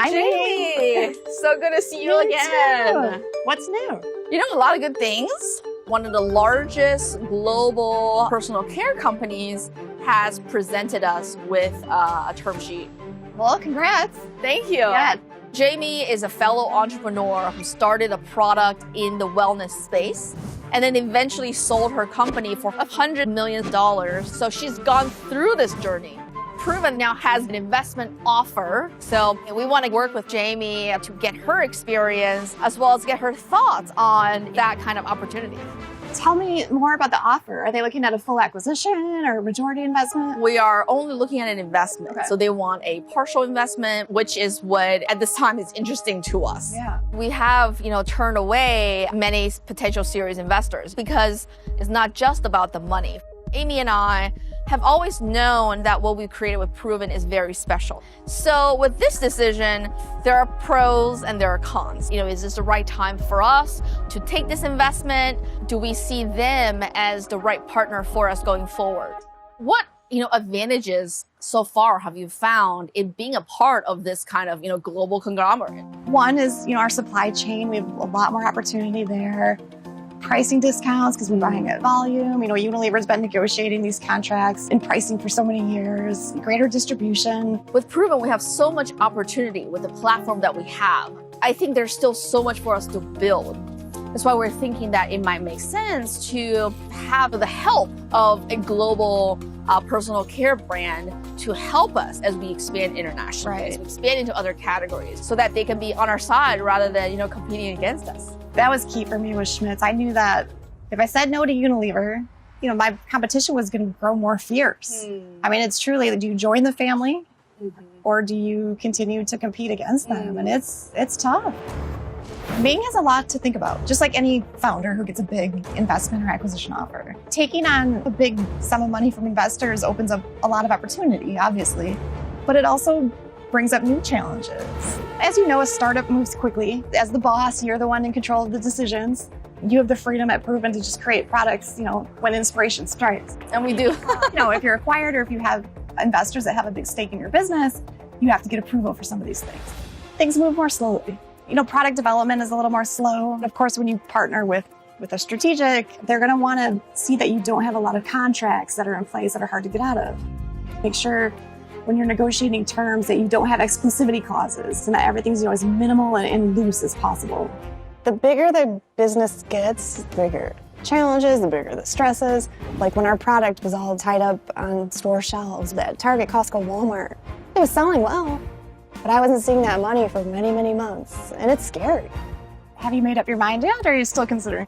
Hi, Jamie. So good to see you again. What's new? You know, a lot of good things. One of the largest global personal care companies has presented us with a term sheet. Well, congrats. Thank you. Yeah. Jamie is a fellow entrepreneur who started a product in the wellness space and then eventually sold her company for $100 million. So she's gone through this journey. Proven now has an investment offer. So we want to work with Jamie to get her experience as well as get her thoughts on that kind of opportunity. Tell me more about the offer. Are they looking at a full acquisition or majority investment? We are only looking at an investment. Okay. So they want a partial investment, which is what at this time is interesting to us. Yeah. We have, turned away many potential serious investors because it's not just about the money. Amy and I have always known that what we created with Proven is very special. So with this decision, there are pros and there are cons. Is this the right time for us to take this investment? Do we see them as the right partner for us going forward? What, advantages so far have you found in being a part of this kind of, global conglomerate? One is, our supply chain. We have a lot more opportunity there. Pricing discounts because we're buying at volume. Unilever's been negotiating these contracts and pricing for so many years. Greater distribution. With Proven, we have so much opportunity with the platform that we have. I think there's still so much for us to build. That's why we're thinking that it might make sense to have the help of a global personal care brand to help us as we expand internationally, Right. as we expand into other categories, so that they can be on our side rather than, competing against us. That was key for me with Schmidt's. I knew that if I said no to Unilever, my competition was going to grow more fierce. It's truly, do you join the family or do you continue to compete against them? And it's tough. Bing has a lot to think about, just like any founder who gets a big investment or acquisition offer. Taking on a big sum of money from investors opens up a lot of opportunity, obviously, but it also brings up new challenges. As you know, a startup moves quickly. As the boss, you're the one in control of the decisions. You have the freedom at Proven to just create products, when inspiration strikes. And we do. If you're acquired or if you have investors that have a big stake in your business, you have to get approval for some of these things. Things move more slowly. Product development is a little more slow. And of course, when you partner with a strategic, they're going to want to see that you don't have a lot of contracts that are in place that are hard to get out of. Make sure when you're negotiating terms that you don't have exclusivity clauses and that everything's as minimal and loose as possible. The bigger the business gets, the bigger challenges, the bigger the stresses. Like when our product was all tied up on store shelves at Target, Costco, Walmart. It was selling well, but I wasn't seeing that money for many, many months, and it's scary. Have you made up your mind yet, or are you still considering?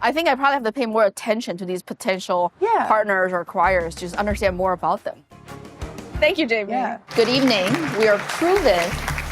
I think I probably have to pay more attention to these potential partners or acquirers to just understand more about them. Thank you, Jamie. Yeah. Good evening. We are Proven.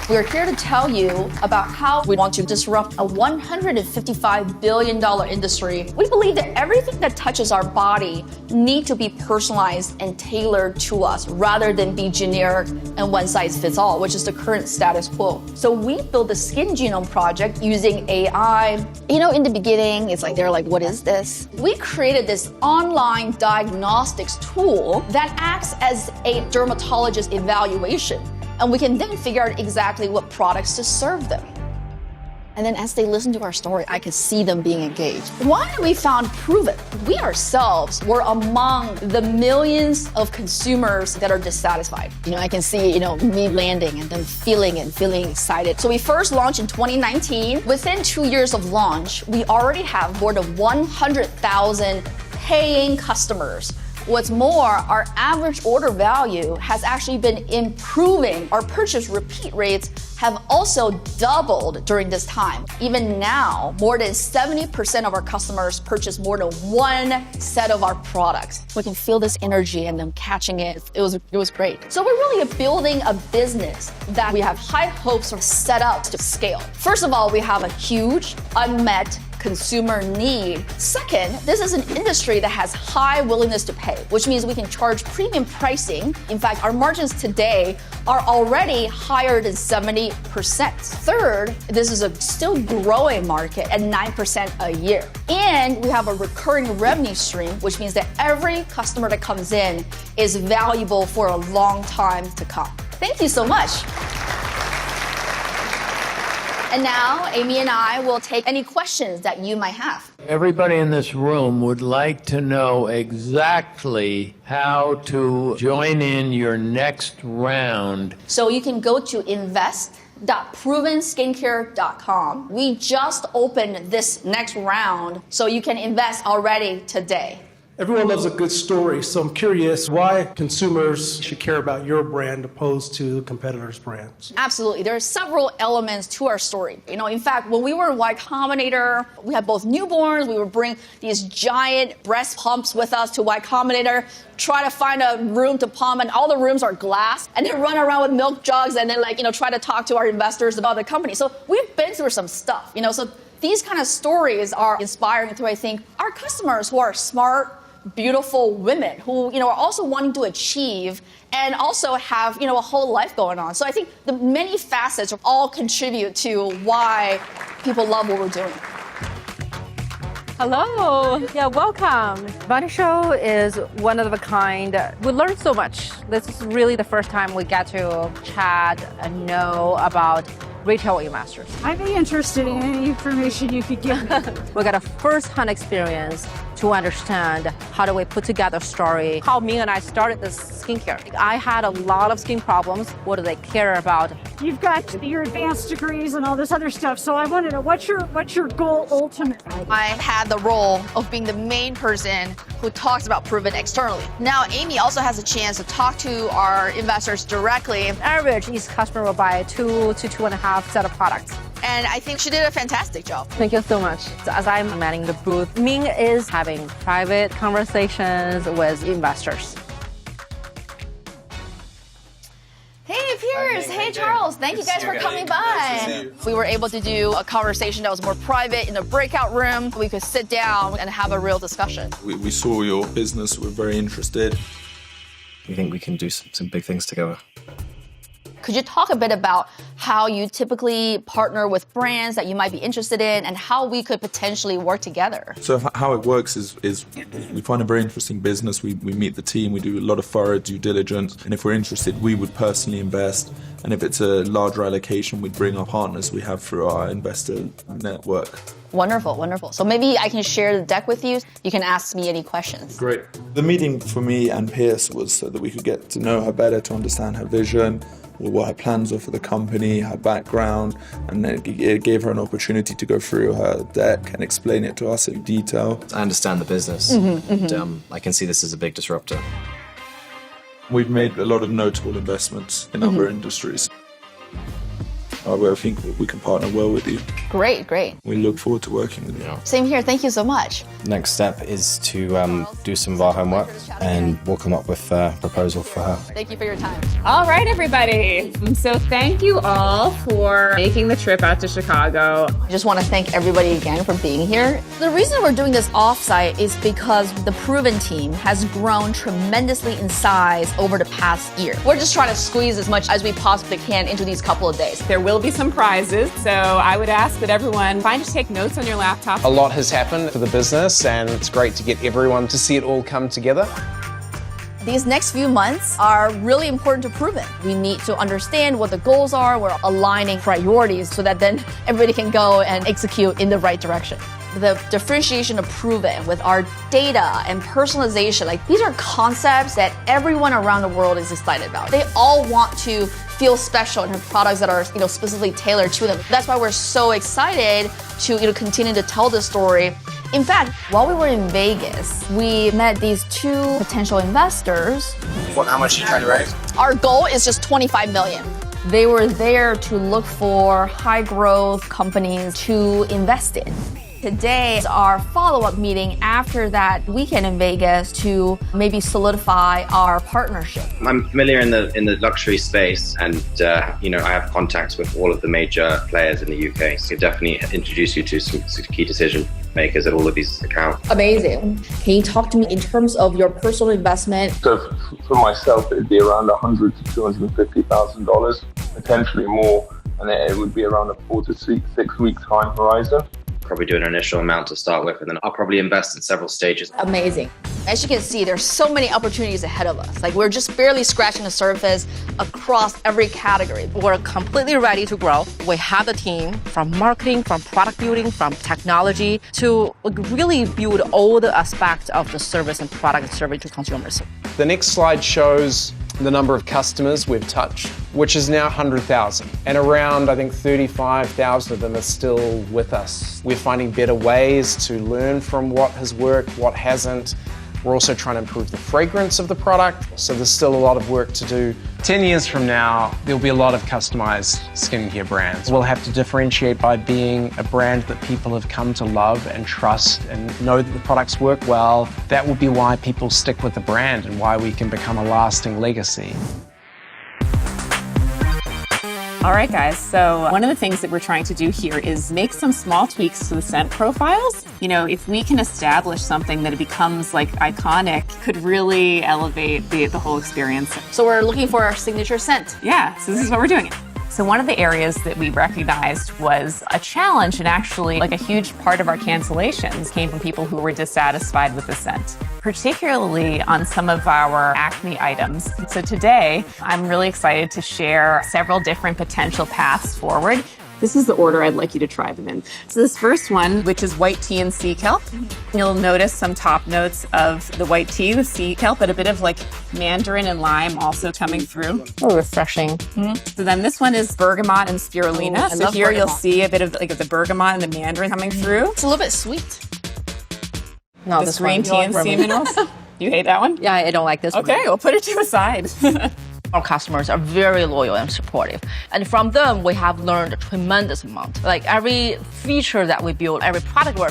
We are here to tell you about how we want to disrupt a $155 billion industry. We believe that everything that touches our body needs to be personalized and tailored to us rather than be generic and one size fits all, which is the current status quo. So we built the Skin Genome Project using AI. In the beginning, it's like, they're like, what is this? We created this online diagnostics tool that acts as a dermatologist evaluation. And we can then figure out exactly what products to serve them. And then as they listen to our story, I can see them being engaged. Why we found Proven? We ourselves were among the millions of consumers that are dissatisfied. I can see, me landing and them feeling excited. So we first launched in 2019. Within 2 years of launch, we already have more than 100,000 paying customers. What's more, our average order value has actually been improving. Our purchase repeat rates have also doubled during this time. Even now, more than 70% of our customers purchase more than one set of our products. We can feel this energy and them catching it. It was great. So we're really building a business that we have high hopes of set up to scale. First of all, we have a huge unmet consumer need. Second, this is an industry that has high willingness to pay, which means we can charge premium pricing. In fact, our margins today are already higher than 70%. Third, this is a still growing market at 9% a year. And we have a recurring revenue stream, which means that every customer that comes in is valuable for a long time to come. Thank you so much. And now, Amy and I will take any questions that you might have. Everybody in this room would like to know exactly how to join in your next round. So you can go to invest.provenskincare.com. We just opened this next round, so you can invest already today. Everyone loves a good story, so I'm curious why consumers should care about your brand opposed to competitors' brands. Absolutely. There are several elements to our story. In fact, when we were in Y Combinator, we had both newborns. We would bring these giant breast pumps with us to Y Combinator, try to find a room to pump, and all the rooms are glass, and then run around with milk jugs and then try to talk to our investors about the company. So we've been through some stuff, so these kind of stories are inspiring to, I think, our customers who are smart, beautiful women who, are also wanting to achieve and also have, a whole life going on. So I think the many facets all contribute to why people love what we're doing. Hello. Yeah, welcome. Body Show is one of a kind. We learned so much. This is really the first time we get to chat and know about retail investors. I'd be interested in any information you could give me. We got a first-hand experience to understand how do we put together a story, how Ming and I started this skincare. I had a lot of skin problems. What do they care about? You've got your advanced degrees and all this other stuff, so I want to know what's your goal ultimately? I had the role of being the main person who talks about Proven externally. Now, Amy also has a chance to talk to our investors directly. Average, each customer will buy 2 to 2.5 set of products. And I think she did a fantastic job. Thank you so much. So as I'm manning the booth, Ming is having private conversations with investors. Hey, Piers. Hey, Charles. Thank you guys for coming by. We were able to do a conversation that was more private in a breakout room. We could sit down and have a real discussion. We saw your business. We're very interested. We think we can do some big things together. Could you talk a bit about how you typically partner with brands that you might be interested in and how we could potentially work together? So how it works is we find a very interesting business. We meet the team. We do a lot of thorough due diligence. And if we're interested, we would personally invest. And if it's a larger allocation, we'd bring our partners we have through our investor network. Wonderful, wonderful. So maybe I can share the deck with you. You can ask me any questions. Great. The meeting for me and Pierce was so that we could get to know her better, to understand her vision, what her plans are for the company, her background, and then it gave her an opportunity to go through her deck and explain it to us in detail. I understand the business, and I can see this as a big disruptor. We've made a lot of notable investments in other industries. I think we can partner well with you. Great, great. We look forward to working with you. Same here. Thank you so much. Next step is to do some of our homework, and we'll come up with a proposal for her. Thank you for your time. All right, everybody. So thank you all for making the trip out to Chicago. I just want to thank everybody again for being here. The reason we're doing this offsite is because the Proven team has grown tremendously in size over the past year. We're just trying to squeeze as much as we possibly can into these couple of days. There will be some prizes, so I would ask that everyone find to take notes on your laptop. A lot has happened for the business, and it's great to get everyone to see it all come together. These next few months are really important to Proven. We need to understand what the goals are. We're aligning priorities so that then everybody can go and execute in the right direction. The differentiation of Proven with our data and personalization, these are concepts that everyone around the world is excited about. They all want to feel special and have products that are specifically tailored to them. That's why we're so excited to continue to tell this story. In fact, while we were in Vegas, we met these two potential investors. How much are you trying to raise? Our goal is just $25 million. They were there to look for high growth companies to invest in. Today is our follow-up meeting after that weekend in Vegas to maybe solidify our partnership. I'm familiar in the luxury space, and I have contacts with all of the major players in the UK. So definitely introduce you to some key decision makers at all of these accounts. Amazing. Can you talk to me in terms of your personal investment? So for myself, it'd be around $100,000 to $250,000, potentially more, and it would be around a 4 to 6 week time horizon. Probably do an initial amount to start with, and then I'll probably invest in several stages. Amazing. As you can see, there's so many opportunities ahead of us. Like, we're just barely scratching the surface across every category. We're completely ready to grow. We have the team from marketing, from product building, from technology to really build all the aspects of the service and product serving to consumers. The next slide shows the number of customers we've touched, which is now 100,000. And around, I think, 35,000 of them are still with us. We're finding better ways to learn from what has worked, what hasn't. We're also trying to improve the fragrance of the product, so there's still a lot of work to do. 10 years from now, there'll be a lot of customized skincare brands. We'll have to differentiate by being a brand that people have come to love and trust and know that the products work well. That will be why people stick with the brand and why we can become a lasting legacy. All right, guys. So one of the things that we're trying to do here is make some small tweaks to the scent profiles. If we can establish something that it becomes like iconic, could really elevate the whole experience. So we're looking for our signature scent. Yeah, so this is what we're doing. So one of the areas that we recognized was a challenge, and actually like a huge part of our cancellations came from people who were dissatisfied with the scent, particularly on some of our acne items. So today, I'm really excited to share several different potential paths forward. This is the order I'd like you to try them in. So this first one, which is white tea and sea kelp. You'll notice some top notes of the white tea, the sea kelp, but a bit of like mandarin and lime also coming through. Oh, refreshing. So then this one is bergamot and spirulina. So here you'll see a bit of like the bergamot and the mandarin coming through. It's a little bit sweet. No, this green tea and sea minerals. You hate that one? Yeah, I don't like this one. Okay, we'll put it to the side. Our customers are very loyal and supportive. And from them, we have learned a tremendous amount. Like every feature that we build, every product we're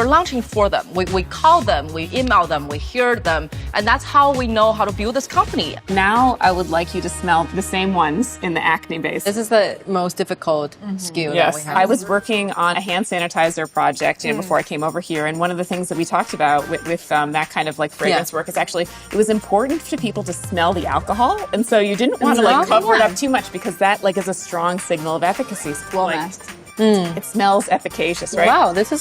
launching for them. We call them, we email them, we hear them. And that's how we know how to build this company. Now I would like you to smell the same ones in the acne base. This is the most difficult SKU Yes, that we have. I was working on a hand sanitizer project before I came over here. And one of the things that we talked about with that kind of like fragrance work is actually, it was important for people to smell the alcohol. And so you didn't want to like cover it up too much because that like is a strong signal of efficacy. Well like, masked. It smells efficacious, right? Wow, this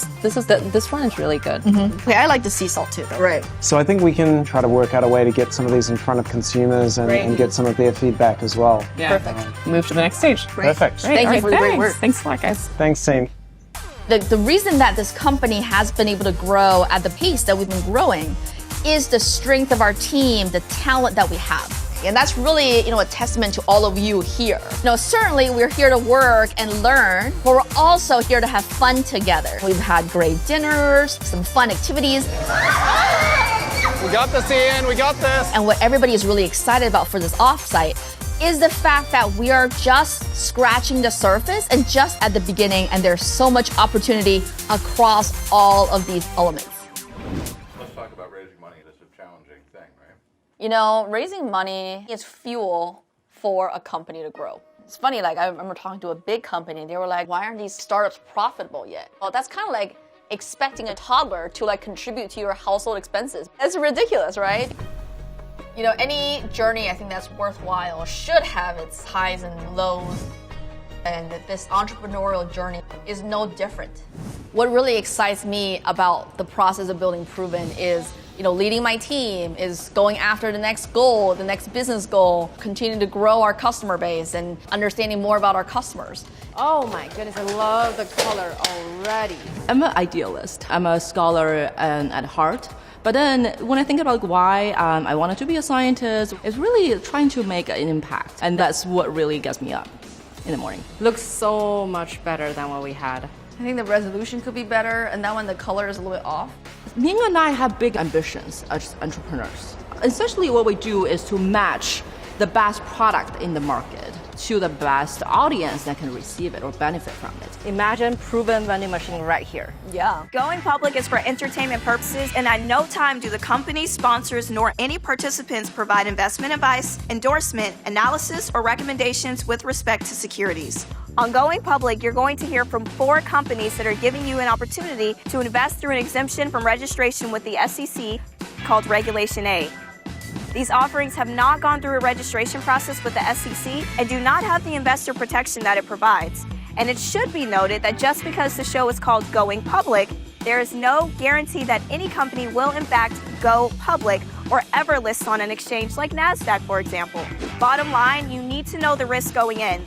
one is really good. Okay, I like the sea salt too, though. Right. So I think we can try to work out a way to get some of these in front of consumers and get some of their feedback as well. Yeah. Perfect. Move to the next stage. Perfect. Thank you for the great work. Thanks a lot, guys. Thanks, team. The reason that this company has been able to grow at the pace that we've been growing is the strength of our team, the talent that we have. And that's really, a testament to all of you here. Certainly we're here to work and learn, but we're also here to have fun together. We've had great dinners, some fun activities. We got this, Ian. We got this. And what everybody is really excited about for this offsite is the fact that we are just scratching the surface and just at the beginning, and there's so much opportunity across all of these elements. Let's talk about raising money. That's a challenging thing, right? Raising money is fuel for a company to grow. It's funny, like I remember talking to a big company, they were like, why aren't these startups profitable yet? Well, that's kind of like expecting a toddler to like contribute to your household expenses. That's ridiculous, right? Any journey I think that's worthwhile should have its highs and lows. And this entrepreneurial journey is no different. What really excites me about the process of building Proven is, leading my team, is going after the next goal, the next business goal, continuing to grow our customer base and understanding more about our customers. Oh my goodness, I love the color already. I'm an idealist. I'm a scholar at heart. But then when I think about why I wanted to be a scientist, it's really trying to make an impact. And that's what really gets me up in the morning. Looks so much better than what we had. I think the resolution could be better, and that one the color is a little bit off. Ning and I have big ambitions as entrepreneurs. Essentially what we do is to match the best product in the market to the best audience that can receive it or benefit from it. Imagine proven vending machine right here. Yeah. Going public is for entertainment purposes, and at no time do the company, sponsors, nor any participants provide investment advice, endorsement, analysis, or recommendations with respect to securities. On Going Public, you're going to hear from 4 companies that are giving you an opportunity to invest through an exemption from registration with the SEC called Regulation A. These offerings have not gone through a registration process with the SEC and do not have the investor protection that it provides. And it should be noted that just because the show is called Going Public, there is no guarantee that any company will in fact go public or ever list on an exchange like NASDAQ, for example. Bottom line, you need to know the risk going in.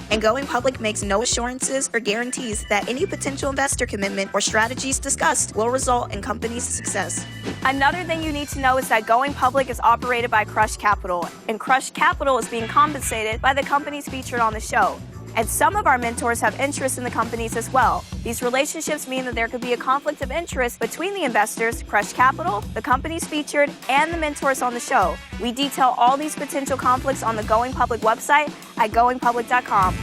And Going Public makes no assurances or guarantees that any potential investor commitment or strategies discussed will result in company's success. Another thing you need to know is that Going Public is operated by Crush Capital, and Crush Capital is being compensated by the companies featured on the show. And some of our mentors have interest in the companies as well. These relationships mean that there could be a conflict of interest between the investors, Crush Capital, the companies featured, and the mentors on the show. We detail all these potential conflicts on the Going Public website at goingpublic.com.